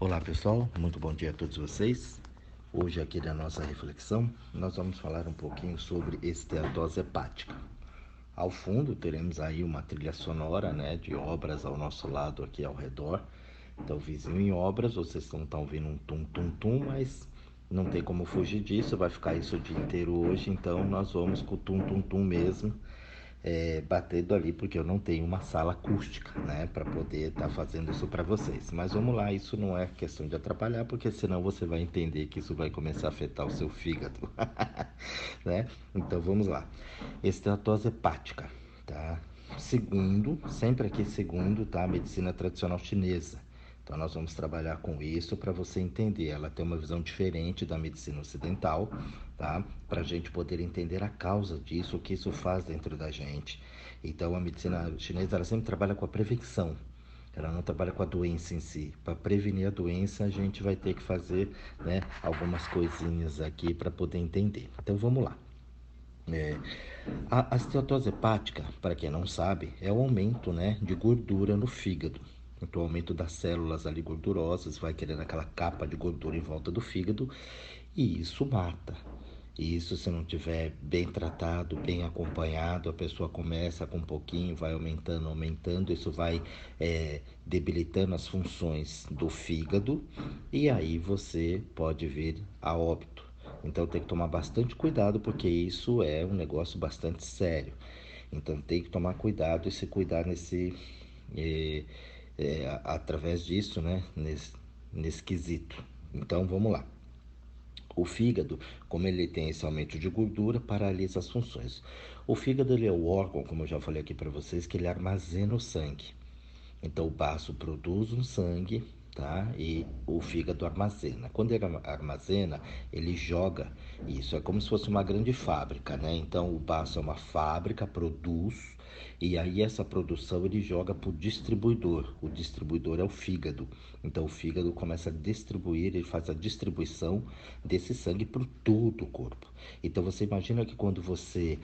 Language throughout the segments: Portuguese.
Olá pessoal, muito bom dia a todos vocês. Hoje aqui na nossa reflexão nós vamos falar um pouquinho sobre esteatose hepática. Ao fundo teremos aí uma trilha sonora, de obras ao nosso lado aqui ao redor. Então vizinho em obras, vocês não estão ouvindo um tum-tum-tum, mas não tem como fugir disso, vai ficar isso o dia inteiro hoje, então nós vamos com o tum-tum-tum mesmo, batendo ali, porque eu não tenho uma sala acústica, para poder estar fazendo isso para vocês. Mas vamos lá, isso não é questão de atrapalhar, porque senão você vai entender que isso vai começar a afetar o seu fígado, né? Então vamos lá. Esteatose hepática, tá? Segundo, sempre aqui segundo, tá? A medicina tradicional chinesa. Então nós vamos trabalhar com isso para você entender. Ela tem uma visão diferente da medicina ocidental, tá? Para a gente poder entender a causa disso, o que isso faz dentro da gente. Então a medicina chinesa ela sempre trabalha com a prevenção. Ela não trabalha com a doença em si. Para prevenir a doença, a gente vai ter que fazer, algumas coisinhas aqui para poder entender. Então vamos lá. A esteatose hepática, para quem não sabe, é o aumento, de gordura no fígado. Então, o aumento das células ali gordurosas vai criando aquela capa de gordura em volta do fígado e isso mata. E isso, se não tiver bem tratado, bem acompanhado, a pessoa começa com um pouquinho, vai aumentando, aumentando, isso vai debilitando as funções do fígado e aí você pode vir a óbito. Então tem que tomar bastante cuidado porque isso é um negócio bastante sério. Então tem que tomar cuidado e se cuidar através disso, nesse quesito. Então vamos lá. O fígado, como ele tem esse aumento de gordura, paralisa as funções. O fígado ele é o órgão, como eu já falei aqui para vocês, que ele armazena o sangue. Então o baço produz um sangue, tá? E o fígado armazena. Quando ele armazena, ele joga. Isso é como se fosse uma grande fábrica, né? Então o baço é uma fábrica, produz, e aí essa produção ele joga para o distribuidor. O distribuidor é o fígado. Então o fígado começa a distribuir, ele faz a distribuição desse sangue para todo o corpo. Então você imagina que quando você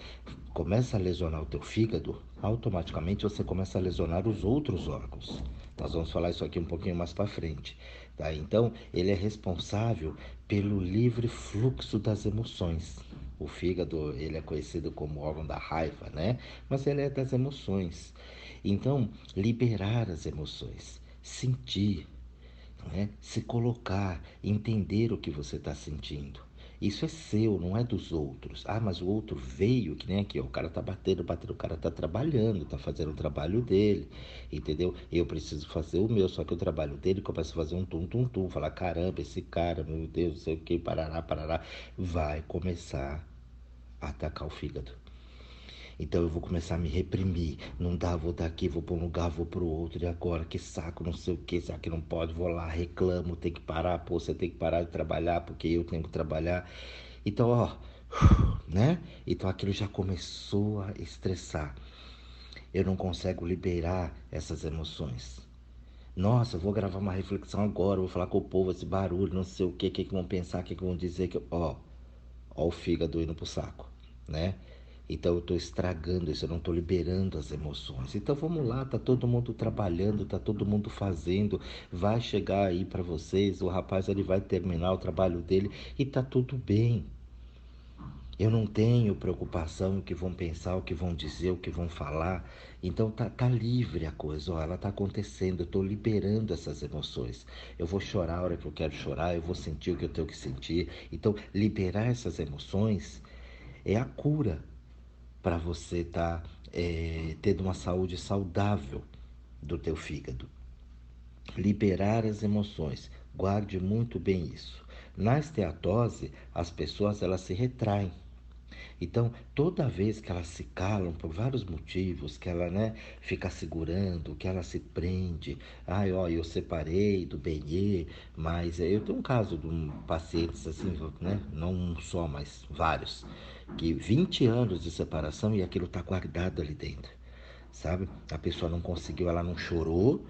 começa a lesionar o teu fígado, automaticamente você começa a lesionar os outros órgãos. Nós vamos falar isso aqui um pouquinho mais para frente, tá? Então, ele é responsável pelo livre fluxo das emoções. O fígado, ele é conhecido como órgão da raiva, né? Mas ele é das emoções. Então, liberar as emoções, sentir, se colocar, entender o que você está sentindo. Isso é seu, não é dos outros. Ah, mas o outro veio, que nem aqui, ó, o cara tá batendo, o cara tá trabalhando, tá fazendo o trabalho dele, entendeu? Eu preciso fazer o meu, só que o trabalho dele começa a fazer um tum-tum-tum, falar, caramba, esse cara, meu Deus, não sei o que, parará, parará, vai começar a atacar o fígado. Então eu vou começar a me reprimir. Não dá, vou daqui, vou para um lugar, vou para o outro. E agora, que saco, não sei o que, será que não pode? Vou lá, reclamo, tem que parar. Pô, você tem que parar de trabalhar porque eu tenho que trabalhar. Então, ó, né? Então aquilo já começou a estressar. Eu não consigo liberar essas emoções. Nossa, eu vou gravar uma reflexão agora, vou falar com o povo, esse barulho, não sei o que vão pensar, o que vão dizer, ó o fígado indo pro saco, né? Então eu estou estragando isso, eu não estou liberando as emoções. Então vamos lá, tá todo mundo trabalhando, tá todo mundo fazendo, vai chegar aí para vocês, o rapaz ele vai terminar o trabalho dele e tá tudo bem. Eu não tenho preocupação o que vão pensar, o que vão dizer, o que vão falar. Então tá livre a coisa, ó, ela tá acontecendo, eu tô liberando essas emoções. Eu vou chorar a hora que eu quero chorar, eu vou sentir o que eu tenho que sentir. Então, liberar essas emoções é a cura para você estar tendo uma saúde saudável do teu fígado. Liberar as emoções, guarde muito bem isso. Na esteatose, as pessoas elas se retraem. Então, toda vez que elas se calam por vários motivos, que ela, fica segurando, que ela se prende, ai, ó, eu separei do Benê, mas eu tenho um caso de um paciente assim, não um só, mas vários, que 20 anos de separação e aquilo tá guardado ali dentro. Sabe? A pessoa não conseguiu, ela não chorou,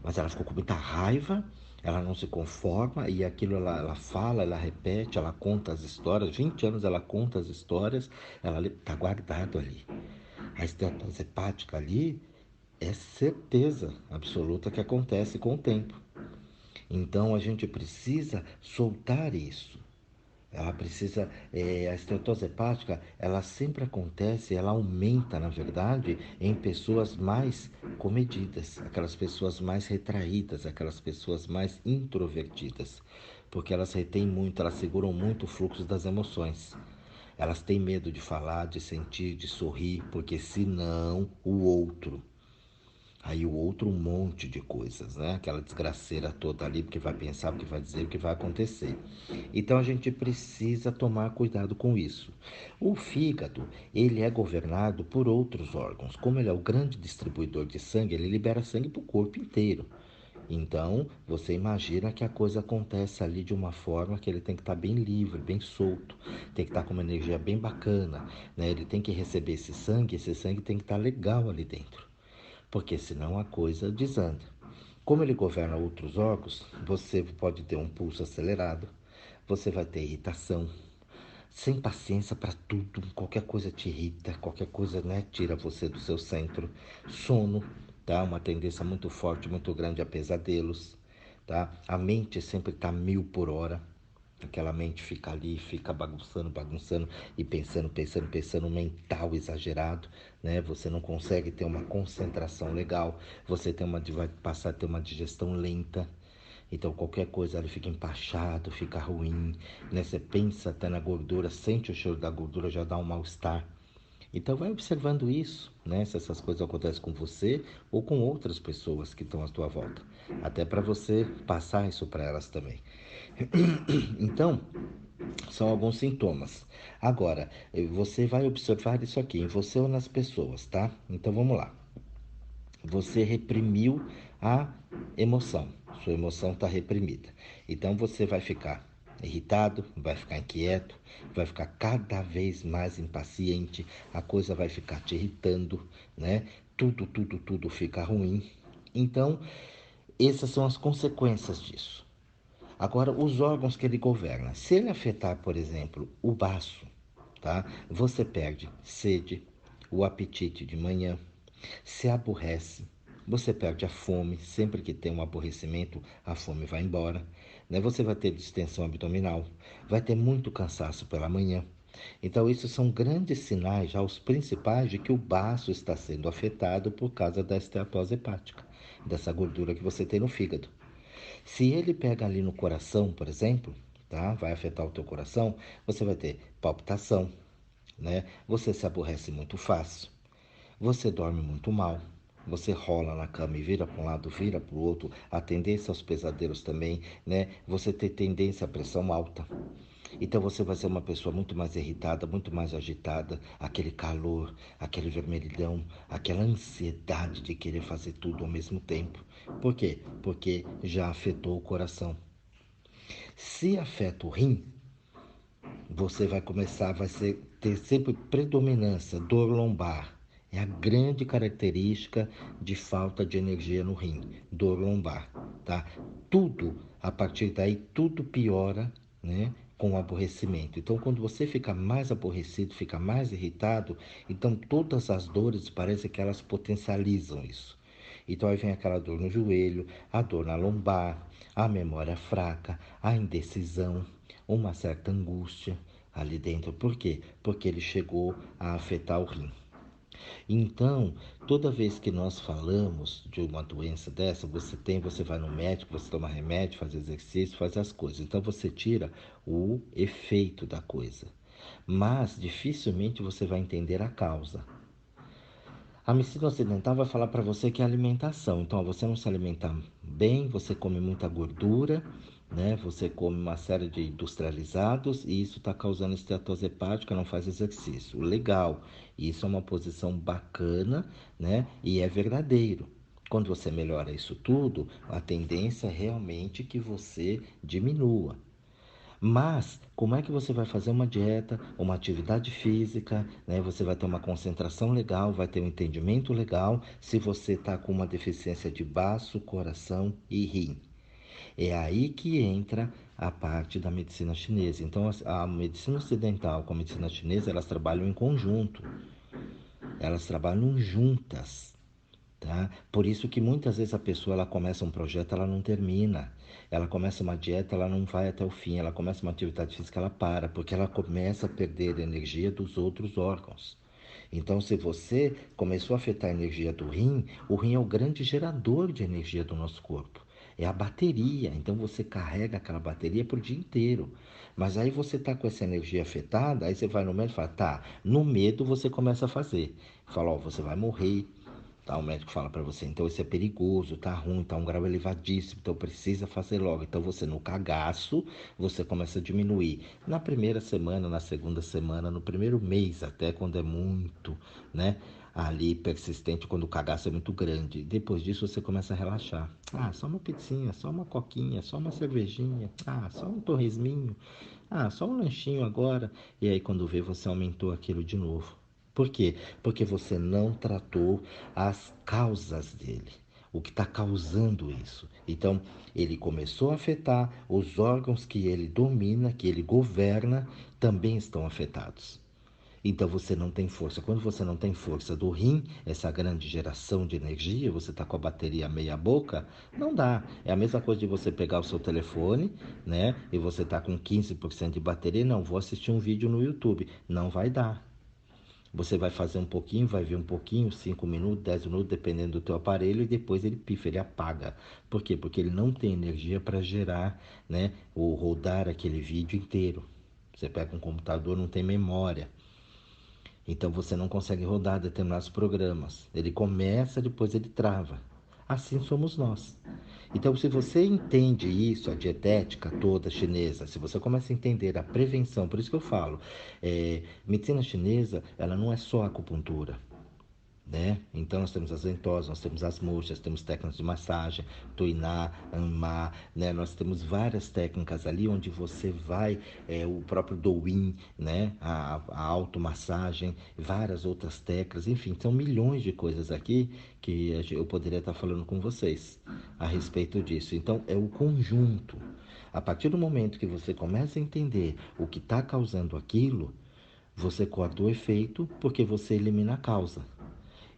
Mas ela ficou com muita raiva, ela não se conforma e aquilo ela fala, ela repete, ela conta as histórias. 20 anos ela conta as histórias, ela tá guardado ali. A esteatose hepática ali é certeza absoluta que acontece com o tempo. Então a gente precisa soltar isso. Ela precisa, a esteatose hepática, ela sempre acontece, ela aumenta, na verdade, em pessoas mais comedidas, aquelas pessoas mais retraídas, aquelas pessoas mais introvertidas, porque elas retêm muito, elas seguram muito o fluxo das emoções. Elas têm medo de falar, de sentir, de sorrir, porque senão o outro. Aí o outro um monte de coisas, né? Aquela desgraceira toda ali, porque vai pensar, o que vai dizer, o que vai acontecer. Então a gente precisa tomar cuidado com isso. O fígado, ele é governado por outros órgãos. Como ele é o grande distribuidor de sangue, ele libera sangue para o corpo inteiro. Então, você imagina que a coisa acontece ali de uma forma que ele tem que estar bem livre, bem solto, tem que estar com uma energia bem bacana, né? Ele tem que receber esse sangue tem que estar legal ali dentro, porque senão a coisa desanda. Como ele governa outros órgãos, você pode ter um pulso acelerado, você vai ter irritação, sem paciência para tudo, qualquer coisa te irrita, qualquer coisa, né, tira você do seu centro. Sono, tá? Uma tendência muito forte, muito grande a pesadelos, tá? A mente sempre está 1000 por hora. Aquela mente fica ali, fica bagunçando, bagunçando e pensando, pensando, pensando, mental exagerado, né? Você não consegue ter uma concentração legal, vai passar a ter uma digestão lenta. Então qualquer coisa ali fica empachado, fica ruim, né? Você pensa até na gordura, sente o cheiro da gordura, já dá um mal-estar. Então vai observando isso, né? Se essas coisas acontecem com você ou com outras pessoas que estão à tua volta. Até para você passar isso para elas também. Então, são alguns sintomas. Agora, você vai observar isso aqui em você ou nas pessoas, tá? Então vamos lá. Você reprimiu a emoção. Sua emoção está reprimida. Então você vai ficar irritado, vai ficar inquieto, vai ficar cada vez mais impaciente, a coisa vai ficar te irritando, né? Tudo fica ruim. Então, essas são as consequências disso. Agora, os órgãos que ele governa. Se ele afetar, por exemplo, o baço, tá? Você perde sede, o apetite de manhã, se aborrece, você perde a fome. Sempre que tem um aborrecimento, a fome vai embora, né? Você vai ter distensão abdominal, vai ter muito cansaço pela manhã. Então, esses são grandes sinais, já os principais, de que o baço está sendo afetado por causa da esteatose hepática, dessa gordura que você tem no fígado. Se ele pega ali no coração, por exemplo, tá? Vai afetar o teu coração, você vai ter palpitação, né? Você se aborrece muito fácil, você dorme muito mal, você rola na cama e vira para um lado, vira para o outro, a tendência aos pesadelos também, né? Você tem tendência à pressão alta. Então você vai ser uma pessoa muito mais irritada, muito mais agitada, aquele calor, aquele vermelhidão, aquela ansiedade de querer fazer tudo ao mesmo tempo. Por quê? Porque já afetou o coração. Se afeta o rim, você vai começar, ter sempre predominância, dor lombar. É a grande característica de falta de energia no rim, dor lombar, tá? Tudo, a partir daí, tudo piora, né? Com o aborrecimento. Então, quando você fica mais aborrecido, fica mais irritado, então todas as dores parece que elas potencializam isso. Então aí vem aquela dor no joelho, a dor na lombar, a memória fraca, a indecisão, uma certa angústia ali dentro. Por quê? Porque ele chegou a afetar o rim. Então, toda vez que nós falamos de uma doença dessa, você vai no médico, você toma remédio, faz exercício, faz as coisas. Então você tira o efeito da coisa. Mas dificilmente você vai entender a causa. A medicina ocidental vai falar para você que é alimentação. Então, você não se alimenta bem, você come muita gordura, né? Você come uma série de industrializados e isso está causando esteatose hepática, não faz exercício. Legal, isso é uma posição bacana, né? E é verdadeiro. Quando você melhora isso tudo, a tendência é realmente que você diminua. Mas como é que você vai fazer uma dieta, uma atividade física, né? Você vai ter uma concentração legal, vai ter um entendimento legal se você está com uma deficiência de baço, coração e rim. É aí que entra a parte da medicina chinesa. Então a medicina ocidental com a medicina chinesa, elas trabalham em conjunto, elas trabalham juntas. Tá? Por isso que muitas vezes a pessoa ela começa um projeto, ela não termina. Ela começa uma dieta, ela não vai até o fim. Ela começa uma atividade física, ela para, porque ela começa a perder a energia dos outros órgãos. Então, se você começou a afetar a energia do rim, o rim é o grande gerador de energia do nosso corpo. É a bateria, então você carrega aquela bateria por dia inteiro. Mas aí você está com essa energia afetada, aí você vai no médico e fala, tá, no medo você começa a fazer. Fala, ó, você vai morrer, tá? O médico fala para você, então isso é perigoso, tá ruim, tá um grau elevadíssimo, então precisa fazer logo. Então você no cagaço, você começa a diminuir. Na primeira semana, na segunda semana, no primeiro mês, até quando é muito, né? Ali persistente, quando o cagaço é muito grande. Depois disso você começa a relaxar. Ah, só uma pizzinha, só uma coquinha, só uma cervejinha. Ah, só um torresminho. Ah, só um lanchinho agora. E aí quando vê, você aumentou aquilo de novo. Por quê? Porque você não tratou as causas dele, o que está causando isso. Então, ele começou a afetar os órgãos que ele domina, que ele governa, também estão afetados. Então você não tem força. Quando você não tem força do rim, essa grande geração de energia, você está com a bateria meia boca, não dá. É a mesma coisa de você pegar o seu telefone, né? E você está com 15% de bateria, não, vou assistir um vídeo no YouTube. Não vai dar. Você vai fazer um pouquinho, vai ver um pouquinho, 5 minutos, 10 minutos, dependendo do teu aparelho, e depois ele pifa, ele apaga. Por quê? Porque ele não tem energia para gerar, né, ou rodar aquele vídeo inteiro. Você pega um computador, não tem memória. Então você não consegue rodar determinados programas. Ele começa, depois ele trava. Assim somos nós. Então, se você entende isso, a dietética toda chinesa, se você começa a entender a prevenção, por isso que eu falo, medicina chinesa, ela não é só acupuntura, né? Então nós temos as ventosas, nós temos as murchas, temos técnicas de massagem, tuiná, anma, né? Nós temos várias técnicas ali onde você vai, o próprio douyin, né? A automassagem, várias outras técnicas, enfim, são milhões de coisas aqui que eu poderia estar falando com vocês a respeito disso. Então é o conjunto. A partir do momento que você começa a entender o que está causando aquilo, você corta o efeito porque você elimina a causa.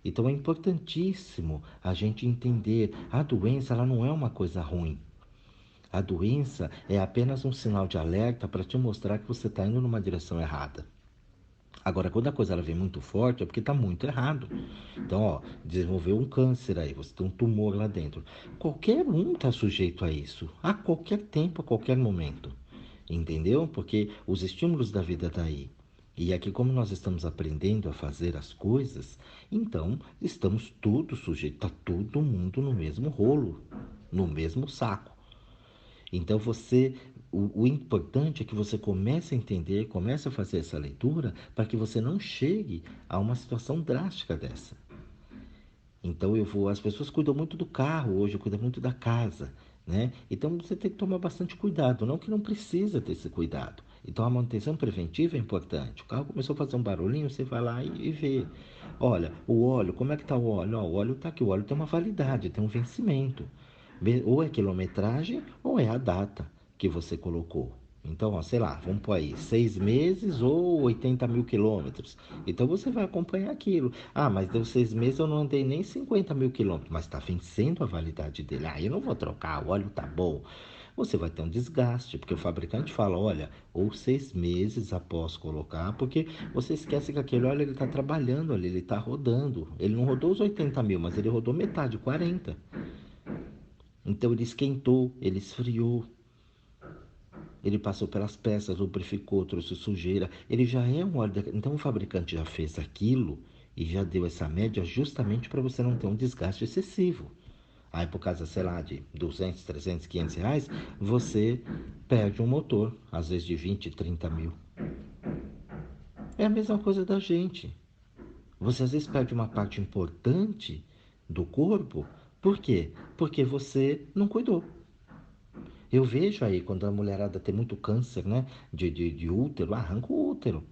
Então é importantíssimo a gente entender, a doença ela não é uma coisa ruim. A doença é apenas um sinal de alerta para te mostrar que você está indo numa direção errada. Agora, quando a coisa ela vem muito forte, é porque está muito errado. Então, ó, desenvolveu um câncer aí, você tem um tumor lá dentro. Qualquer um está sujeito a isso, a qualquer tempo, a qualquer momento. Entendeu? Porque os estímulos da vida estão aí. E aqui, como nós estamos aprendendo a fazer as coisas, então estamos todos sujeitos, está todo mundo no mesmo rolo, no mesmo saco. Então o importante é que você comece a entender, comece a fazer essa leitura para que você não chegue a uma situação drástica dessa. Então as pessoas cuidam muito do carro hoje, cuidam muito da casa, né? Então você tem que tomar bastante cuidado, não que não precisa ter esse cuidado. Então a manutenção preventiva é importante. O carro começou a fazer um barulhinho, você vai lá e vê. Olha, o óleo, como é que está o óleo? Ó, o óleo está aqui, o óleo tem uma validade, tem um vencimento. Ou é quilometragem ou é a data que você colocou. Então, ó, sei lá, vamos pôr aí, 6 meses ou 80 mil quilômetros. Então você vai acompanhar aquilo. Ah, mas deu 6 meses, eu não andei nem 50 mil quilômetros, mas está vencendo a validade dele. Ah, eu não vou trocar, o óleo tá bom. Você vai ter um desgaste, porque o fabricante fala, olha, ou 6 meses após colocar, porque você esquece que aquele óleo ele está trabalhando ali, ele está rodando. Ele não rodou os 80 mil, mas ele rodou metade, 40. Então ele esquentou, ele esfriou, ele passou pelas peças, lubrificou, trouxe sujeira. Ele já é um óleo. Então o fabricante já fez aquilo e já deu essa média justamente para você não ter um desgaste excessivo. Aí por causa, sei lá, de 200, 300, 500 reais, você perde um motor, às vezes de 20, 30 mil. É a mesma coisa da gente. Você às vezes perde uma parte importante do corpo. Por quê? Porque você não cuidou. Eu vejo aí, quando a mulherada tem muito câncer, né? De útero, arranca o útero.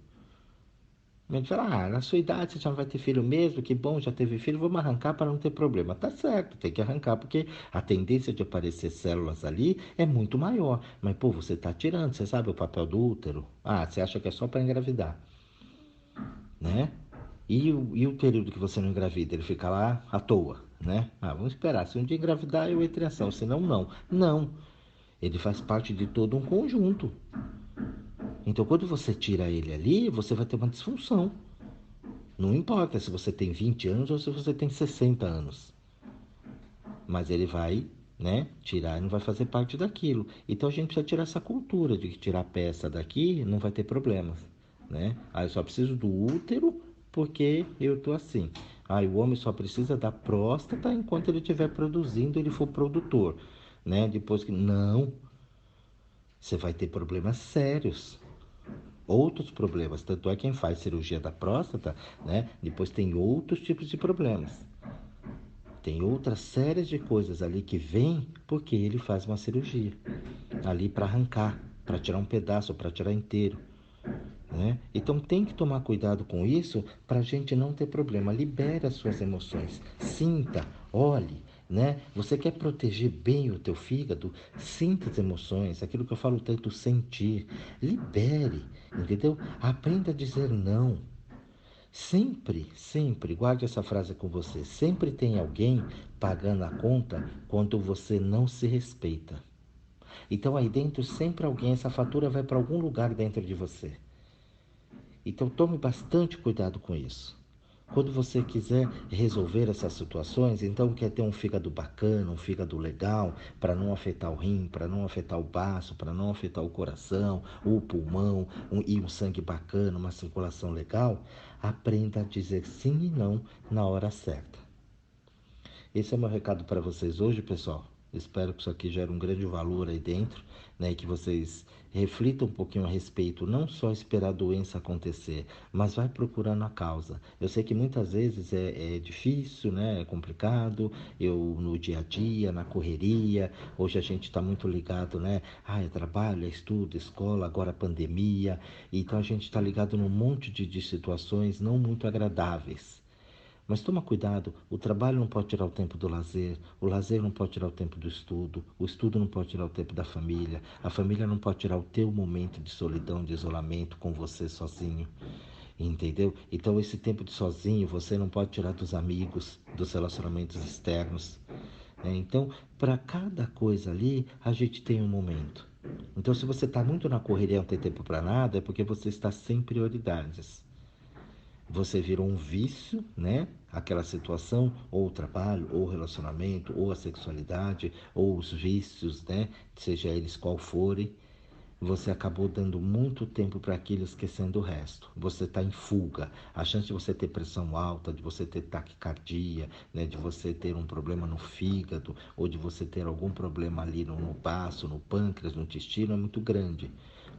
A gente fala, na sua idade você já não vai ter filho mesmo, que bom, já teve filho, vamos arrancar para não ter problema. Tá certo, tem que arrancar, porque a tendência de aparecer células ali é muito maior. Mas, pô, você tá tirando, você sabe o papel do útero? Ah, você acha que é só para engravidar, né? E o período que você não engravida, ele fica lá à toa. né? Vamos esperar. Se um dia engravidar, eu entrei em ação. Senão, não. Não. Ele faz parte de todo um conjunto. Então, quando você tira ele ali, você vai ter uma disfunção. Não importa se você tem 20 anos ou se você tem 60 anos. Mas ele vai, né, tirar e não vai fazer parte daquilo. Então a gente precisa tirar essa cultura de que tirar a peça daqui não vai ter problemas, né? Eu só preciso do útero porque eu tô assim. O homem só precisa da próstata enquanto ele estiver produzindo, ele for produtor, né? Depois que não, você vai ter problemas sérios. Outros problemas, tanto é quem faz cirurgia da próstata, né? Depois tem outros tipos de problemas. Tem outras séries de coisas ali que vem porque ele faz uma cirurgia ali para arrancar, para tirar um pedaço, para tirar inteiro, né? Então tem que tomar cuidado com isso para a gente não ter problema. Libere as suas emoções, sinta, olhe, né? Você quer proteger bem o teu fígado? Sinta as emoções, aquilo que eu falo tanto, sentir. Libere, entendeu? Aprenda a dizer não. Sempre, sempre, guarde essa frase com você. Sempre tem alguém pagando a conta quando você não se respeita. Então aí dentro sempre alguém, essa fatura vai para algum lugar dentro de você. Então tome bastante cuidado com isso. Quando você quiser resolver essas situações, então quer ter um fígado bacana, um fígado legal, para não afetar o rim, para não afetar o baço, para não afetar o coração, o pulmão, e um sangue bacana, uma circulação legal, aprenda a dizer sim e não na hora certa. Esse é o meu recado para vocês hoje, pessoal. Espero que isso aqui gere um grande valor aí dentro, né? E que vocês reflitam um pouquinho a respeito, não só esperar a doença acontecer, mas vai procurando a causa. Eu sei que muitas vezes é difícil, né? É complicado. Eu no dia a dia, na correria, hoje a gente está muito ligado, né? É trabalho, é estudo, escola, agora pandemia. Então a gente está ligado num monte de situações não muito agradáveis. Mas toma cuidado, o trabalho não pode tirar o tempo do lazer, o lazer não pode tirar o tempo do estudo, o estudo não pode tirar o tempo da família, a família não pode tirar o teu momento de solidão, de isolamento com você sozinho, entendeu? Então esse tempo de sozinho você não pode tirar dos amigos, dos relacionamentos externos, né? Então, para cada coisa ali, a gente tem um momento. Então, se você está muito na correria e não tem tempo para nada, é porque você está sem prioridades. Você virou um vício, né? Aquela situação, ou o trabalho, ou o relacionamento, ou a sexualidade, ou os vícios, né? Seja eles qual forem, você acabou dando muito tempo para aquilo, esquecendo o resto. Você está em fuga. A chance de você ter pressão alta, de você ter taquicardia, né? De você ter um problema no fígado, ou de você ter algum problema ali no baço, no pâncreas, no intestino, é muito grande,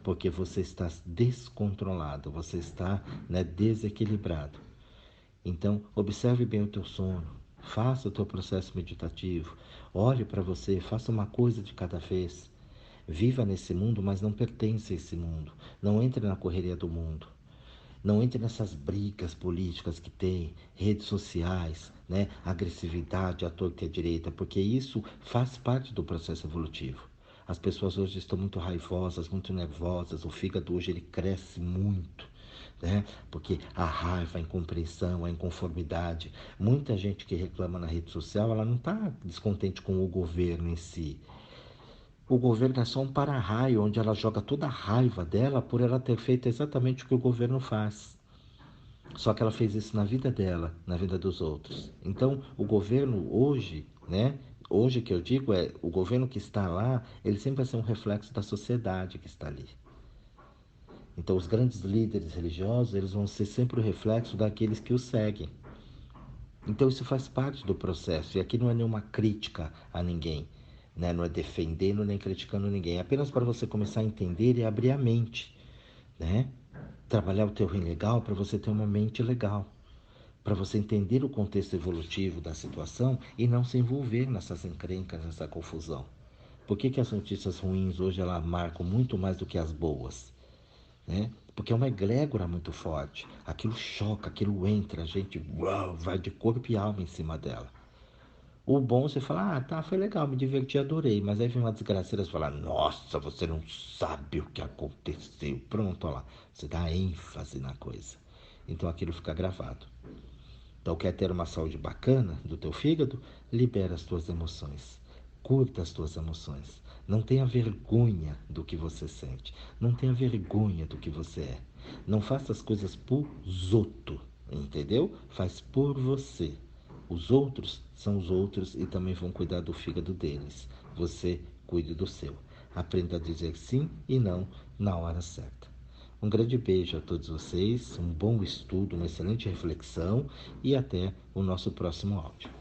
porque você está descontrolado, você está, né, desequilibrado. Então, observe bem o teu sono, faça o teu processo meditativo, olhe para você, faça uma coisa de cada vez. Viva nesse mundo, mas não pertence a esse mundo. Não entre na correria do mundo. Não entre nessas brigas políticas que tem, redes sociais, né? Agressividade à torta e à direita, porque isso faz parte do processo evolutivo. As pessoas hoje estão muito raivosas, muito nervosas, o fígado hoje ele cresce muito, né? Porque a raiva, a incompreensão, a inconformidade. Muita gente que reclama na rede social, ela não está descontente com o governo em si. O governo é só um para-raio, onde ela joga toda a raiva dela por ela ter feito exatamente o que o governo faz. Só que ela fez isso na vida dela, na vida dos outros. Então, o governo hoje, né? Hoje que eu digo o governo que está lá, ele sempre vai ser um reflexo da sociedade que está ali. Então, os grandes líderes religiosos, eles vão ser sempre o reflexo daqueles que os seguem. Então, isso faz parte do processo. E aqui não é nenhuma crítica a ninguém, né? Não é defendendo nem criticando ninguém. É apenas para você começar a entender e abrir a mente, né? Trabalhar o teu rim legal para você ter uma mente legal, para você entender o contexto evolutivo da situação e não se envolver nessas encrencas, nessa confusão. Por que as notícias ruins hoje elas marcam muito mais do que as boas, né? Porque é uma egrégora muito forte. Aquilo choca, aquilo entra, a gente vai de corpo e alma em cima dela. O bom você fala, tá, foi legal, me diverti, adorei. Mas aí vem uma desgraceira e fala, nossa, você não sabe o que aconteceu. Pronto, olha lá, você dá ênfase na coisa. Então aquilo fica gravado. Então, quer ter uma saúde bacana do teu fígado? Libera as tuas emoções. Curta as tuas emoções. Não tenha vergonha do que você sente. Não tenha vergonha do que você é. Não faça as coisas por outros, entendeu? Faz por você. Os outros são os outros e também vão cuidar do fígado deles. Você cuide do seu. Aprenda a dizer sim e não na hora certa. Um grande beijo a todos vocês, um bom estudo, uma excelente reflexão e até o nosso próximo áudio.